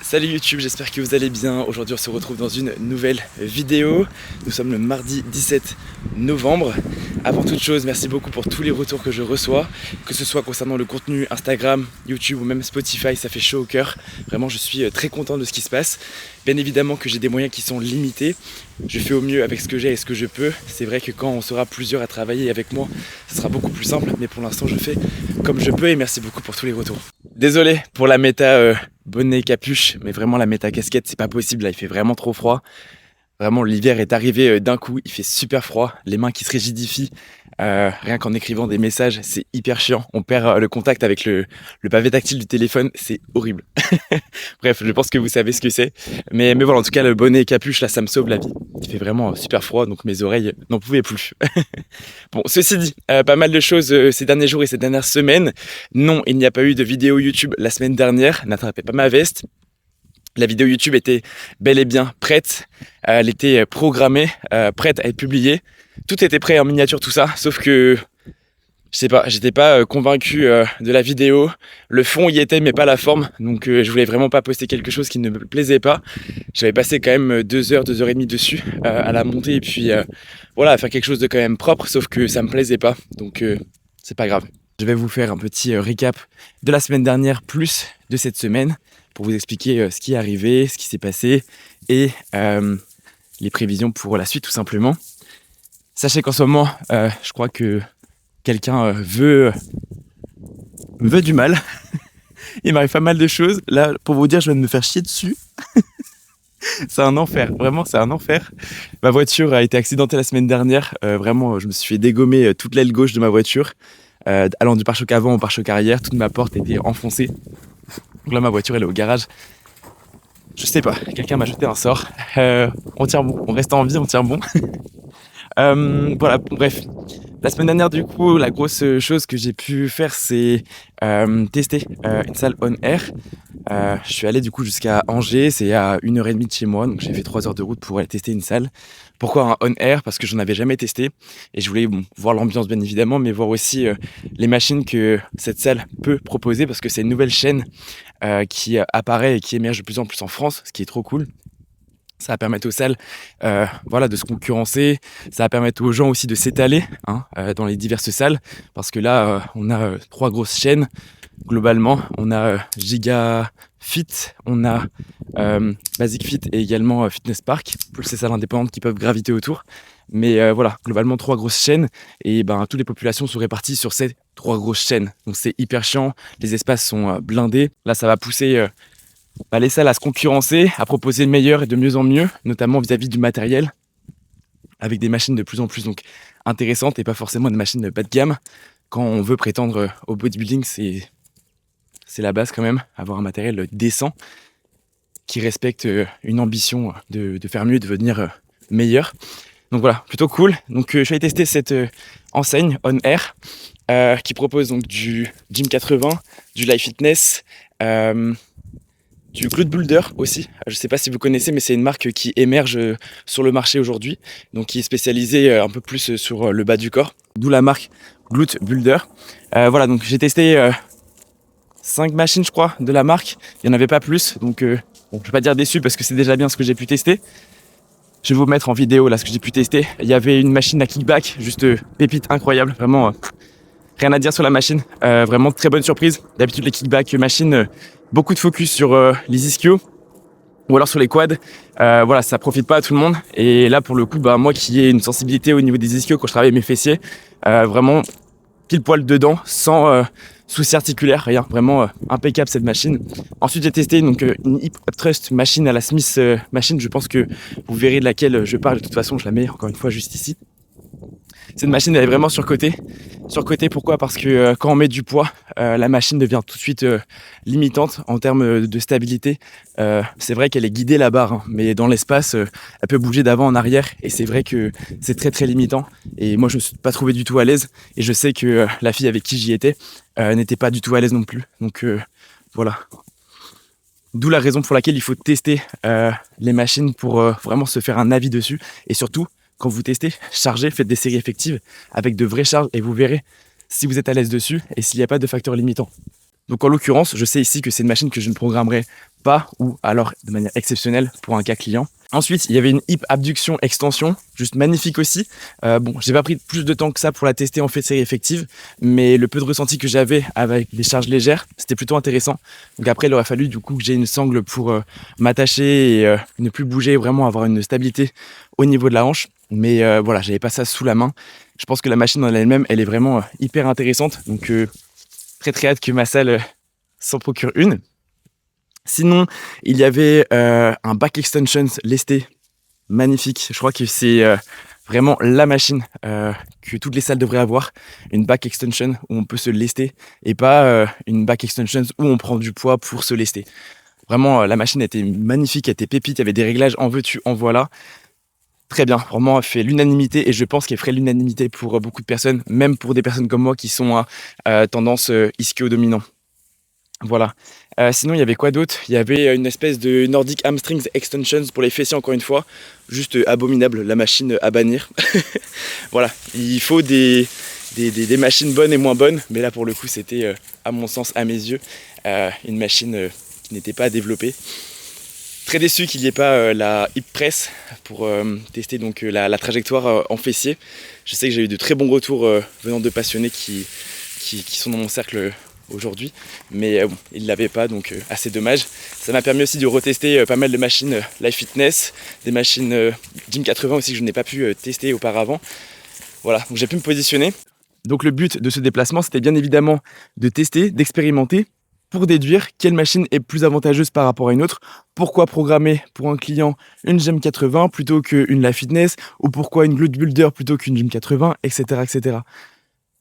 Salut YouTube, j'espère que vous allez bien. Aujourd'hui on se retrouve dans une nouvelle vidéo. Nous sommes le mardi 17 novembre. Avant toute chose, merci beaucoup pour tous les retours que je reçois, que ce soit concernant le contenu Instagram, YouTube ou même Spotify, ça fait chaud au cœur. Vraiment je suis très content de ce qui se passe. Bien évidemment que j'ai des moyens qui sont limités. Je fais au mieux avec ce que j'ai et ce que je peux. C'est vrai que quand on sera plusieurs à travailler avec moi, ce sera beaucoup plus simple. Mais pour l'instant je fais comme je peux et merci beaucoup pour tous les retours. Désolé pour la méta bonnet capuche, mais vraiment la méta casquette c'est pas possible là, il fait vraiment trop froid. Vraiment l'hiver est arrivé d'un coup, il fait super froid, les mains qui se rigidifient, rien qu'en écrivant des messages c'est hyper chiant, on perd le contact avec le pavé tactile du téléphone, c'est horrible. Bref, je pense que vous savez ce que c'est, mais voilà, en tout cas le bonnet capuche là ça me sauve la vie, il fait vraiment super froid donc mes oreilles n'en pouvaient plus. Bon, ceci dit, pas mal de choses ces derniers jours et ces dernières semaines. Non, il n'y a pas eu de vidéo YouTube la semaine dernière, n'attrapez pas ma veste. La vidéo YouTube était bel et bien prête, elle était programmée, prête à être publiée. Tout était prêt en miniature, tout ça, sauf que, je sais pas, j'étais pas convaincu de la vidéo. Le fond y était, mais pas la forme, donc je voulais vraiment pas poster quelque chose qui ne me plaisait pas. J'avais passé quand même 2 heures et demie dessus, à la monter, et puis voilà, à faire quelque chose de quand même propre, sauf que ça me plaisait pas, donc c'est pas grave. Je vais vous faire un petit récap de la semaine dernière, plus de cette semaine, pour vous expliquer ce qui est arrivé, ce qui s'est passé et les prévisions pour la suite tout simplement. Sachez qu'en ce moment, je crois que quelqu'un veut du mal. Il m'arrive pas mal de choses. Là, pour vous dire, je viens de me faire chier dessus. C'est un enfer, vraiment c'est un enfer. Ma voiture a été accidentée la semaine dernière. Vraiment, je me suis fait dégommer toute l'aile gauche de ma voiture. Allant du pare-choc avant au pare-choc arrière, toute ma porte était enfoncée. Donc là ma voiture elle est au garage. Je sais pas, quelqu'un m'a jeté un sort. On tient bon, on reste en vie, on tient bon. Voilà, bref. La semaine dernière du coup, la grosse chose que j'ai pu faire c'est tester une salle on air. Je suis allé du coup jusqu'à Angers, c'est à 1h30 de chez moi, donc j'ai fait 3 heures de route pour aller tester une salle. Pourquoi un on-air? Parce que j'en avais jamais testé et je voulais voir l'ambiance bien évidemment, mais voir aussi les machines que cette salle peut proposer parce que c'est une nouvelle chaîne qui apparaît et qui émerge de plus en plus en France, ce qui est trop cool. Ça va permettre aux salles voilà, de se concurrencer, ça va permettre aux gens aussi de s'étaler dans les diverses salles parce que là on a 3 grosses chaînes. Globalement, on a Giga Fit, on a Basic Fit et également Fitness Park, plus ces salles indépendantes qui peuvent graviter autour. Mais voilà, globalement 3 grosses chaînes et toutes les populations sont réparties sur ces 3 grosses chaînes. Donc c'est hyper chiant, les espaces sont blindés. Là, ça va pousser les salles à se concurrencer, à proposer le meilleur et de mieux en mieux, notamment vis-à-vis du matériel, avec des machines de plus en plus donc, intéressantes et pas forcément des machines bas de gamme. Quand on veut prétendre au bodybuilding, c'est la base quand même, avoir un matériel décent qui respecte une ambition de faire mieux, de devenir meilleur. Donc voilà, plutôt cool. Donc je suis allé tester cette enseigne On Air qui propose donc du Gym 80, du Life Fitness, du Glute Builder aussi. Je ne sais pas si vous connaissez, mais c'est une marque qui émerge sur le marché aujourd'hui, donc qui est spécialisée un peu plus sur le bas du corps, d'où la marque Glute Builder. Voilà, donc j'ai testé 5 machines je crois de la marque, il n'y en avait pas plus, donc je ne vais pas dire déçu parce que c'est déjà bien ce que j'ai pu tester. Je vais vous mettre en vidéo là ce que j'ai pu tester. Il y avait une machine à kickback, juste pépite incroyable, vraiment rien à dire sur la machine, vraiment très bonne surprise. D'habitude les kickback machines, beaucoup de focus sur les ischios ou alors sur les quads, voilà, ça profite pas à tout le monde. Et là pour le coup, moi qui ai une sensibilité au niveau des ischios quand je travaille mes fessiers, vraiment pile poil dedans, sans souci articulaire, rien, vraiment impeccable cette machine. Ensuite j'ai testé donc une hip thrust machine à la Smith machine, je pense que vous verrez de laquelle je parle, de toute façon je la mets encore une fois juste ici. Cette machine elle est vraiment surcotée. Surcotée pourquoi? Parce que quand on met du poids, la machine devient tout de suite limitante en termes de stabilité. C'est vrai qu'elle est guidée la barre, mais dans l'espace, elle peut bouger d'avant en arrière et c'est vrai que c'est très très limitant. Et moi je ne me suis pas trouvé du tout à l'aise et je sais que la fille avec qui j'y étais n'était pas du tout à l'aise non plus. Donc voilà. D'où la raison pour laquelle il faut tester les machines pour vraiment se faire un avis dessus et surtout quand vous testez, chargez, faites des séries effectives avec de vraies charges et vous verrez si vous êtes à l'aise dessus et s'il n'y a pas de facteur limitant. Donc en l'occurrence, je sais ici que c'est une machine que je ne programmerai pas ou alors de manière exceptionnelle pour un cas client. Ensuite, il y avait une hip abduction extension, juste magnifique aussi. Bon, j'ai pas pris plus de temps que ça pour la tester en fait série effective, mais le peu de ressenti que j'avais avec des charges légères, c'était plutôt intéressant. Donc après, il aurait fallu du coup que j'ai une sangle pour m'attacher et ne plus bouger, vraiment avoir une stabilité au niveau de la hanche. Mais voilà, j'avais pas ça sous la main. Je pense que la machine en elle-même, elle est vraiment hyper intéressante. Donc très hâte que ma salle s'en procure une. Sinon, il y avait un back extensions lesté magnifique. Je crois que c'est vraiment la machine que toutes les salles devraient avoir. Une back extension où on peut se lester et pas une back extension où on prend du poids pour se lester. Vraiment, la machine était magnifique, elle était pépite, il y avait des réglages en veux-tu, en voilà. Très bien, vraiment, elle fait l'unanimité et je pense qu'elle ferait l'unanimité pour beaucoup de personnes, même pour des personnes comme moi qui sont à tendance ischio-dominant. Voilà. Sinon, il y avait quoi d'autre? Il y avait une espèce de Nordic Hamstrings Extensions pour les fessiers, encore une fois. Juste abominable, la machine à bannir. Voilà, il faut des machines bonnes et moins bonnes. Mais là, pour le coup, c'était, à mon sens, à mes yeux, une machine qui n'était pas à développer. Très déçu qu'il n'y ait pas la hip press pour tester donc, la trajectoire en fessier. Je sais que j'ai eu de très bons retours venant de passionnés qui sont dans mon cercle aujourd'hui, mais bon, il ne l'avait pas, donc assez dommage. Ça m'a permis aussi de retester pas mal de machines Life Fitness, des machines Gym 80 aussi que je n'ai pas pu tester auparavant. Voilà, donc j'ai pu me positionner. Donc le but de ce déplacement, c'était bien évidemment de tester, d'expérimenter pour déduire quelle machine est plus avantageuse par rapport à une autre. Pourquoi programmer pour un client une Gym 80 plutôt qu'une Life Fitness, ou pourquoi une Glute Builder plutôt qu'une Gym 80, etc., etc.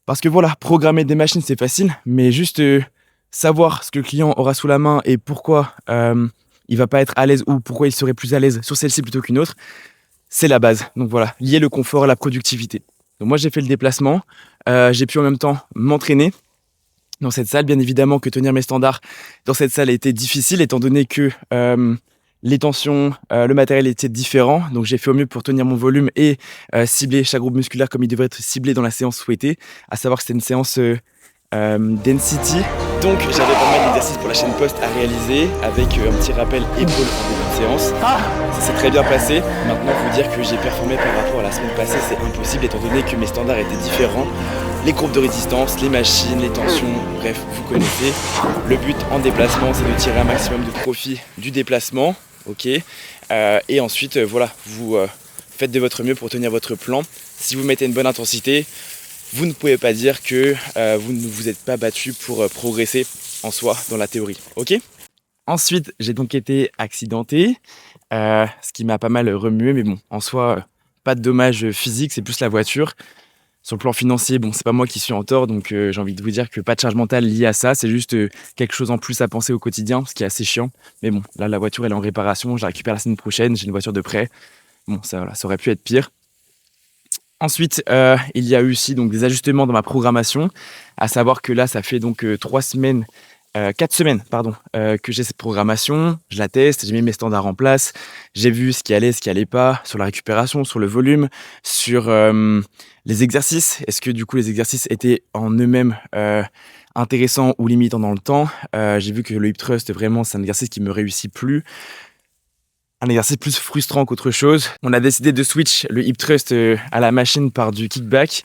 Parce que voilà, programmer des machines c'est facile, mais juste savoir ce que le client aura sous la main et pourquoi il va pas être à l'aise ou pourquoi il serait plus à l'aise sur celle-ci plutôt qu'une autre, c'est la base. Donc voilà, lier le confort à la productivité. Donc moi j'ai fait le déplacement, j'ai pu en même temps m'entraîner dans cette salle. Bien évidemment que tenir mes standards dans cette salle a été difficile étant donné que les tensions, le matériel était différent, donc j'ai fait au mieux pour tenir mon volume et cibler chaque groupe musculaire comme il devrait être ciblé dans la séance souhaitée, à savoir que c'était une séance density. Donc j'avais pas mal d'exercices pour la chaîne post à réaliser avec un petit rappel épaule en début de séance. Ça s'est très bien passé. Maintenant, vous dire que j'ai performé par rapport à la semaine passée, c'est impossible étant donné que mes standards étaient différents. Les courbes de résistance, les machines, les tensions, bref, vous connaissez. Le but en déplacement, c'est de tirer un maximum de profit du déplacement. Ok, et ensuite voilà, vous faites de votre mieux pour tenir votre plan. Si vous mettez une bonne intensité, vous ne pouvez pas dire que vous ne vous êtes pas battu pour progresser en soi dans la théorie. Ok. Ensuite, j'ai donc été accidenté, ce qui m'a pas mal remué, mais bon, en soi, pas de dommages physiques, c'est plus la voiture. Sur le plan financier, bon, c'est pas moi qui suis en tort, donc j'ai envie de vous dire que pas de charge mentale liée à ça, c'est juste quelque chose en plus à penser au quotidien, ce qui est assez chiant. Mais bon, là, la voiture, elle est en réparation, je la récupère la semaine prochaine, j'ai une voiture de prêt. Bon, ça, voilà, ça aurait pu être pire. Ensuite, il y a eu aussi donc, des ajustements dans ma programmation, à savoir que là, ça fait donc 4 semaines, que j'ai cette programmation. Je la teste, j'ai mis mes standards en place, j'ai vu ce qui allait pas, sur la récupération, sur le volume, sur les exercices. Est-ce que du coup les exercices étaient en eux-mêmes intéressants ou limitants dans le temps. J'ai vu que le hip thrust, vraiment, c'est un exercice qui me réussit plus. Un exercice plus frustrant qu'autre chose. On a décidé de switch le hip thrust à la machine par du kickback.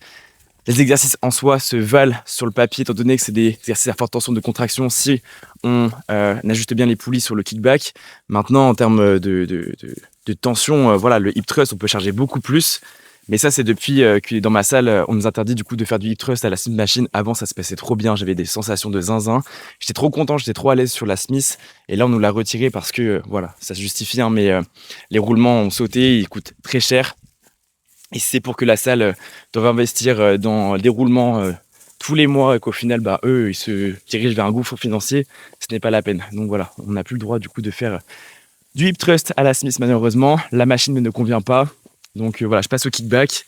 Les exercices en soi se valent sur le papier, étant donné que c'est des exercices à forte tension de contraction si on ajuste bien les poulies sur le kickback. Maintenant, en termes de tension, voilà, le hip thrust, on peut charger beaucoup plus. Mais ça, c'est depuis que dans ma salle, on nous interdit du coup de faire du hip thrust à la Smith Machine. Avant, ça se passait trop bien, j'avais des sensations de zinzin. J'étais trop content, j'étais trop à l'aise sur la Smith. Et là, on nous l'a retiré parce que, voilà, ça se justifie, hein, mais les roulements ont sauté, ils coûtent très cher. Et si c'est pour que la salle doive investir dans des roulements tous les mois et qu'au final, bah, eux, ils se dirigent vers un gouffre financier, ce n'est pas la peine. Donc voilà, on n'a plus le droit du coup de faire du hip thrust à la Smith malheureusement. La machine ne convient pas. Donc voilà, je passe au kickback.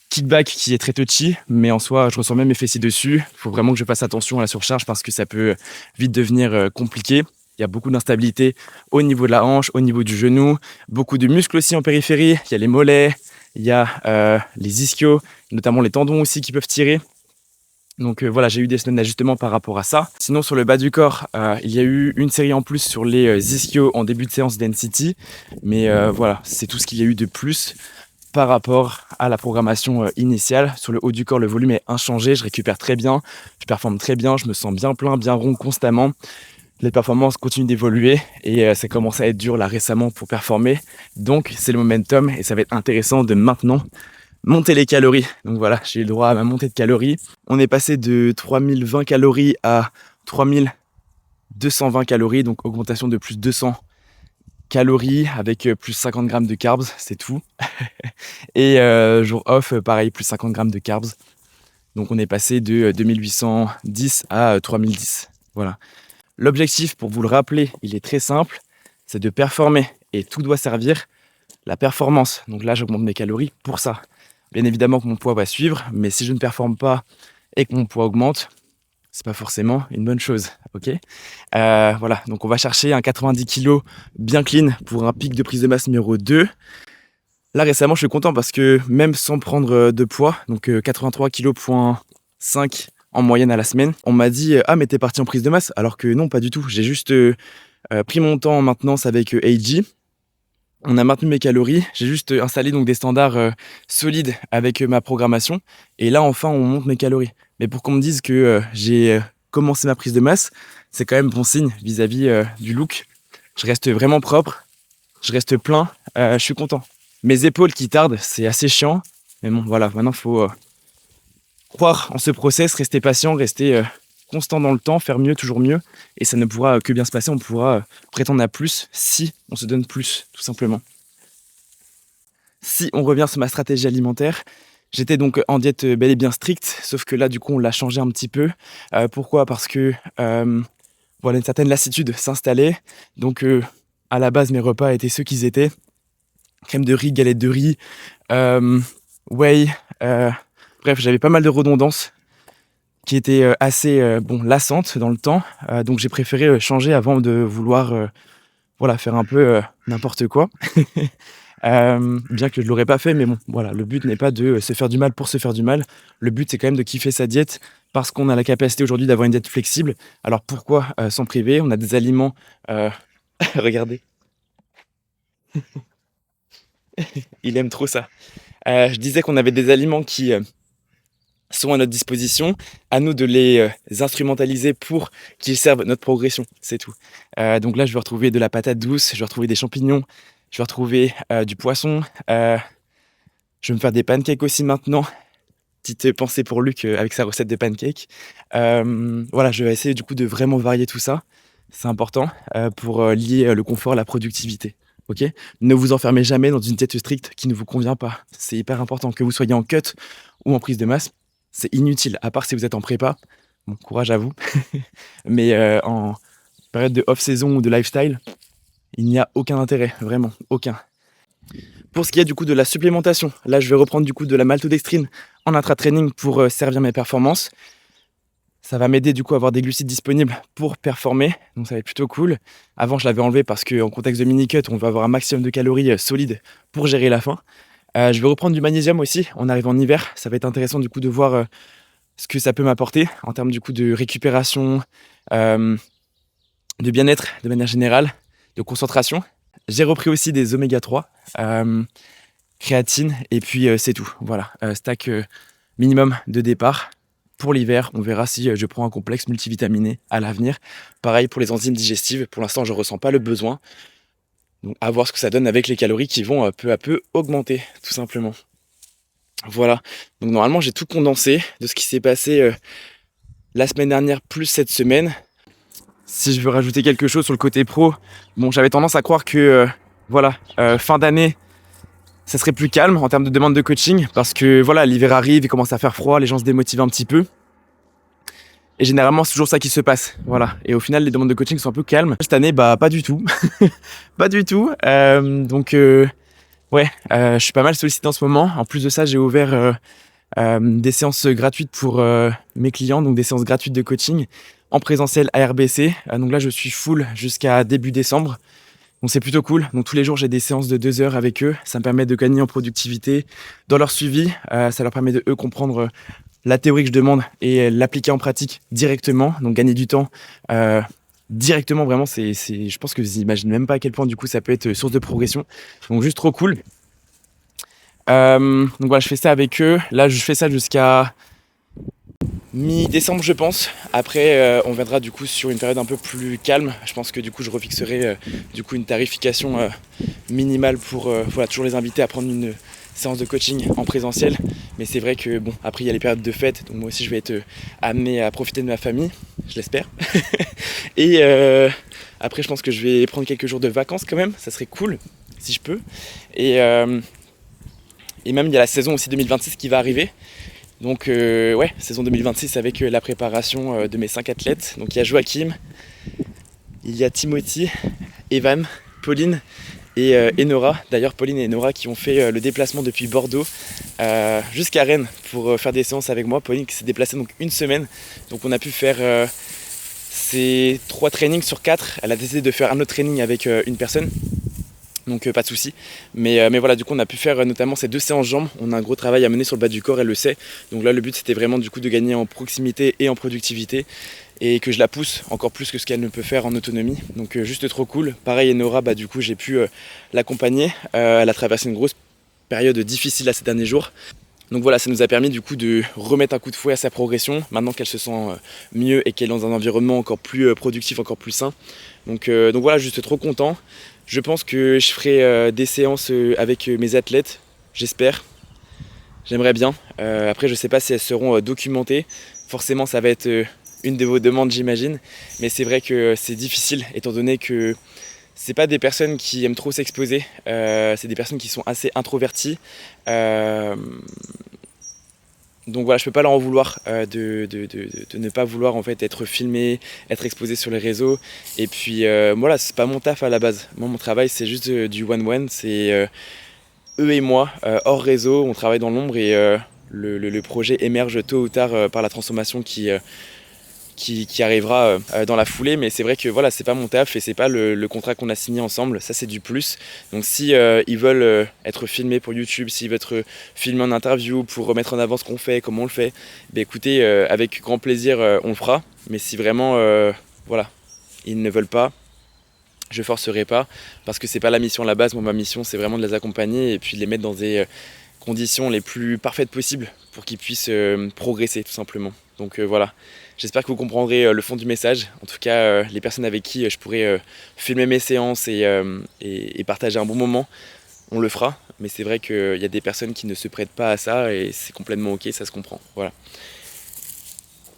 Kickback qui est très touchy, mais en soi, je ressens même mes fessiers dessus. Il faut vraiment que je fasse attention à la surcharge parce que ça peut vite devenir compliqué. Il y a beaucoup d'instabilité au niveau de la hanche, au niveau du genou. Beaucoup de muscles aussi en périphérie. Il y a les mollets, il y a les ischios, notamment les tendons aussi qui peuvent tirer. Donc voilà, j'ai eu des semaines d'ajustement par rapport à ça. Sinon, sur le bas du corps, il y a eu une série en plus sur les ischios en début de séance density. Mais voilà, c'est tout ce qu'il y a eu de plus par rapport à la programmation initiale. Sur le haut du corps, le volume est inchangé, je récupère très bien, je performe très bien, je me sens bien plein, bien rond constamment. Les performances continuent d'évoluer et ça commence à être dur là récemment pour performer. Donc c'est le momentum et ça va être intéressant de maintenant monter les calories. Donc voilà, j'ai eu le droit à ma montée de calories. On est passé de 3020 calories à 3220 calories, donc augmentation de plus 200 calories avec plus 50 grammes de carbs, c'est tout. Et jour off, pareil, plus 50 grammes de carbs. Donc on est passé de 2810 à 3010. Voilà. L'objectif, pour vous le rappeler, il est très simple, c'est de performer. Et tout doit servir la performance. Donc là, j'augmente mes calories pour ça. Bien évidemment que mon poids va suivre, mais si je ne performe pas et que mon poids augmente, c'est pas forcément une bonne chose, ok. Voilà, donc on va chercher un 90 kg bien clean pour un pic de prise de masse numéro 2. Là récemment je suis content parce que même sans prendre de poids, donc 83 kg,5 en moyenne à la semaine, on m'a dit ah mais t'es parti en prise de masse, alors que non, pas du tout. J'ai juste pris mon temps en maintenance avec AG. On a maintenu mes calories, j'ai juste installé donc des standards solides avec ma programmation. Et là enfin on monte mes calories. Mais pour qu'on me dise que j'ai commencé ma prise de masse, c'est quand même bon signe vis-à-vis du look. Je reste vraiment propre, je reste plein, je suis content. Mes épaules qui tardent, c'est assez chiant. Mais bon voilà, maintenant il faut croire en ce process, rester patient, rester constant dans le temps, faire mieux, toujours mieux. Et ça ne pourra que bien se passer, on pourra prétendre à plus si on se donne plus, tout simplement. Si on revient sur ma stratégie alimentaire, j'étais donc en diète bel et bien stricte, sauf que là du coup on l'a changé un petit peu. Pourquoi ? Parce que voilà, une certaine lassitude s'installait. Donc à la base mes repas étaient ceux qu'ils étaient. Crème de riz, galette de riz, whey, bref j'avais pas mal de redondances qui étaient assez lassantes dans le temps. Donc j'ai préféré changer avant de vouloir voilà, faire un peu n'importe quoi. Bien que je ne l'aurais pas fait, mais bon, voilà, le but n'est pas de se faire du mal pour se faire du mal. Le but, c'est quand même de kiffer sa diète parce qu'on a la capacité aujourd'hui d'avoir une diète flexible. Alors pourquoi s'en priver ? On a des aliments... Regardez. Il aime trop ça. Je disais qu'on avait des aliments qui sont à notre disposition. À nous de les instrumentaliser pour qu'ils servent notre progression. C'est tout. Donc là, je vais retrouver de la patate douce, je vais retrouver des champignons, je vais retrouver du poisson. Je vais me faire des pancakes aussi maintenant. Petite pensée pour Luc avec sa recette de pancakes. Voilà, je vais essayer du coup de vraiment varier tout ça. C'est important pour lier le confort à la productivité. Ok ? Ne vous enfermez jamais dans une diète stricte qui ne vous convient pas. C'est hyper important que vous soyez en cut ou en prise de masse. C'est inutile, à part si vous êtes en prépa. Bon, courage à vous. Mais en période de off-saison ou de lifestyle, il n'y a aucun intérêt, vraiment, aucun. Pour ce qui est du coup de la supplémentation, là je vais reprendre du coup de la maltodextrine en intra-training pour servir mes performances. Ça va m'aider du coup à avoir des glucides disponibles pour performer, donc ça va être plutôt cool. Avant je l'avais enlevé parce qu'en contexte de mini-cut, on va avoir un maximum de calories solides pour gérer la faim. Je vais reprendre du magnésium aussi, on arrive en hiver, ça va être intéressant du coup de voir ce que ça peut m'apporter en termes du coup de récupération, de bien-être de manière générale, de concentration. J'ai repris aussi des oméga 3, créatine, et puis c'est tout. Voilà, stack minimum de départ. Pour l'hiver, on verra si je prends un complexe multivitaminé à l'avenir. Pareil pour les enzymes digestives, pour l'instant je ne ressens pas le besoin. Donc à voir ce que ça donne avec les calories qui vont peu à peu augmenter, tout simplement. Voilà, donc normalement j'ai tout condensé de ce qui s'est passé la semaine dernière plus cette semaine. Si je veux rajouter quelque chose sur le côté pro, bon, j'avais tendance à croire que fin d'année, ça serait plus calme en termes de demande de coaching parce que voilà, l'hiver arrive, il commence à faire froid, les gens se démotivent un petit peu. Et généralement, c'est toujours ça qui se passe. Voilà. Et au final, les demandes de coaching sont un peu calmes. Cette année, pas du tout. Pas du tout. Je suis pas mal sollicité en ce moment. En plus de ça, j'ai ouvert des séances gratuites pour mes clients, donc des séances gratuites de coaching en présentiel à RBC. Donc là, je suis full jusqu'à début décembre. Donc c'est plutôt cool. Donc tous les jours, j'ai des séances de 2 heures avec eux. Ça me permet de gagner en productivité dans leur suivi. Ça leur permet de eux comprendre la théorie que je demande et l'appliquer en pratique directement, donc gagner du temps directement, vraiment, je pense que vous n'imaginez même pas à quel point du coup ça peut être source de progression, donc juste trop cool. Donc voilà, je fais ça avec eux, là je fais ça jusqu'à mi-décembre je pense. Après on viendra du coup sur une période un peu plus calme. Je pense que du coup je refixerai du coup une tarification minimale pour voilà, toujours les inviter à prendre une séance de coaching en présentiel. Mais c'est vrai que bon, après il y a les périodes de fête, donc moi aussi je vais être amené à profiter de ma famille, je l'espère. Et après je pense que je vais prendre quelques jours de vacances quand même, ça serait cool si je peux. Et même il y a la saison aussi 2026 qui va arriver. Donc ouais, saison 2026 avec la préparation de mes 5 athlètes. Donc il y a Joachim, il y a Timothy, Evan, Pauline et Enora. D'ailleurs Pauline et Enora qui ont fait le déplacement depuis Bordeaux jusqu'à Rennes pour faire des séances avec moi. Pauline qui s'est déplacée donc une semaine. Donc on a pu faire ces 3 trainings sur 4. Elle a décidé de faire un autre training avec une personne. Donc pas de souci, mais voilà, du coup on a pu faire notamment ces 2 séances jambes. On a un gros travail à mener sur le bas du corps, elle le sait. Donc là le but c'était vraiment du coup de gagner en proximité et en productivité et que je la pousse encore plus que ce qu'elle ne peut faire en autonomie. Donc juste trop cool. Pareil Enora, du coup j'ai pu l'accompagner. Elle a traversé une grosse période difficile là ces derniers jours. Donc voilà, ça nous a permis du coup de remettre un coup de fouet à sa progression, maintenant qu'elle se sent mieux et qu'elle est dans un environnement encore plus productif, encore plus sain. Donc voilà, juste trop content. Je pense que je ferai des séances avec mes athlètes, j'espère. J'aimerais bien. Après, je sais pas si elles seront documentées. Forcément, ça va être une de vos demandes, j'imagine. Mais c'est vrai que c'est difficile, étant donné que c'est pas des personnes qui aiment trop s'exposer. C'est des personnes qui sont assez introverties. Donc voilà, je peux pas leur en vouloir de ne pas vouloir en fait être filmé, être exposé sur les réseaux. Et puis voilà, c'est pas mon taf à la base. Moi mon travail c'est juste du one-one, c'est eux et moi hors réseau, on travaille dans l'ombre et le projet émerge tôt ou tard par la transformation qui arrivera dans la foulée. Mais c'est vrai que voilà, c'est pas mon taf et c'est pas le contrat qu'on a signé ensemble, ça c'est du plus. Donc si ils veulent être filmés pour YouTube, s'ils veulent être filmés en interview pour remettre en avant ce qu'on fait, comment on le fait, écoutez, avec grand plaisir on le fera. Mais si vraiment voilà, ils ne veulent pas, je forcerai pas, parce que c'est pas la mission à la base. Moi ma mission c'est vraiment de les accompagner et puis de les mettre dans des conditions les plus parfaites possibles pour qu'ils puissent progresser tout simplement. Donc voilà, j'espère que vous comprendrez le fond du message. En tout cas, les personnes avec qui je pourrais filmer mes séances et partager un bon moment, on le fera. Mais c'est vrai qu'il y a des personnes qui ne se prêtent pas à ça et c'est complètement ok, ça se comprend. Voilà.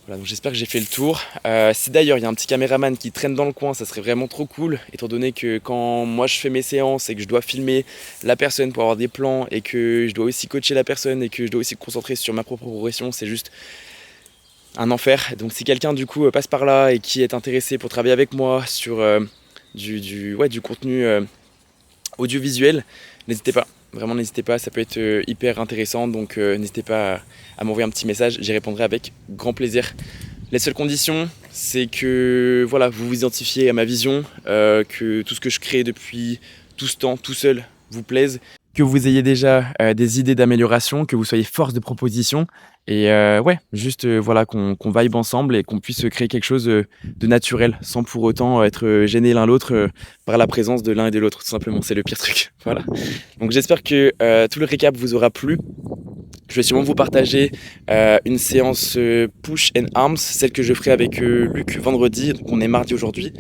Voilà, donc j'espère que j'ai fait le tour. Si d'ailleurs il y a un petit caméraman qui traîne dans le coin, ça serait vraiment trop cool, étant donné que quand moi je fais mes séances et que je dois filmer la personne pour avoir des plans et que je dois aussi coacher la personne et que je dois aussi me concentrer sur ma propre progression, c'est juste un enfer. Donc si quelqu'un du coup passe par là et qui est intéressé pour travailler avec moi sur du contenu audiovisuel, n'hésitez pas. Vraiment n'hésitez pas, ça peut être hyper intéressant, donc n'hésitez pas à m'envoyer un petit message, j'y répondrai avec grand plaisir. Les seules conditions, c'est que voilà, vous vous identifiez à ma vision, que tout ce que je crée depuis tout ce temps, tout seul, vous plaise, que vous ayez déjà des idées d'amélioration, que vous soyez force de proposition, et ouais, juste voilà, qu'on vibe ensemble et qu'on puisse créer quelque chose de naturel, sans pour autant être gêné l'un l'autre par la présence de l'un et de l'autre, tout simplement, c'est le pire truc. Voilà. Donc j'espère que tout le récap vous aura plu. Je vais sûrement vous partager une séance push and arms, celle que je ferai avec Luc vendredi, donc on est mardi aujourd'hui.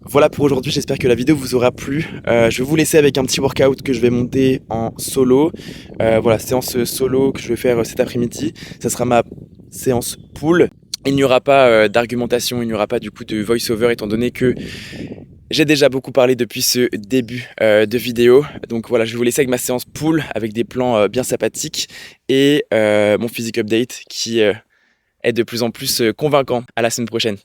Voilà pour aujourd'hui, j'espère que la vidéo vous aura plu. Je vais vous laisser avec un petit workout que je vais monter en solo. Voilà, séance solo que je vais faire cet après-midi. Ça sera ma séance pool. Il n'y aura pas d'argumentation, il n'y aura pas du coup de voice-over étant donné que j'ai déjà beaucoup parlé depuis ce début de vidéo. Donc voilà, je vais vous laisser avec ma séance pool avec des plans bien sympathiques et mon physique update qui est de plus en plus convaincant. À la semaine prochaine.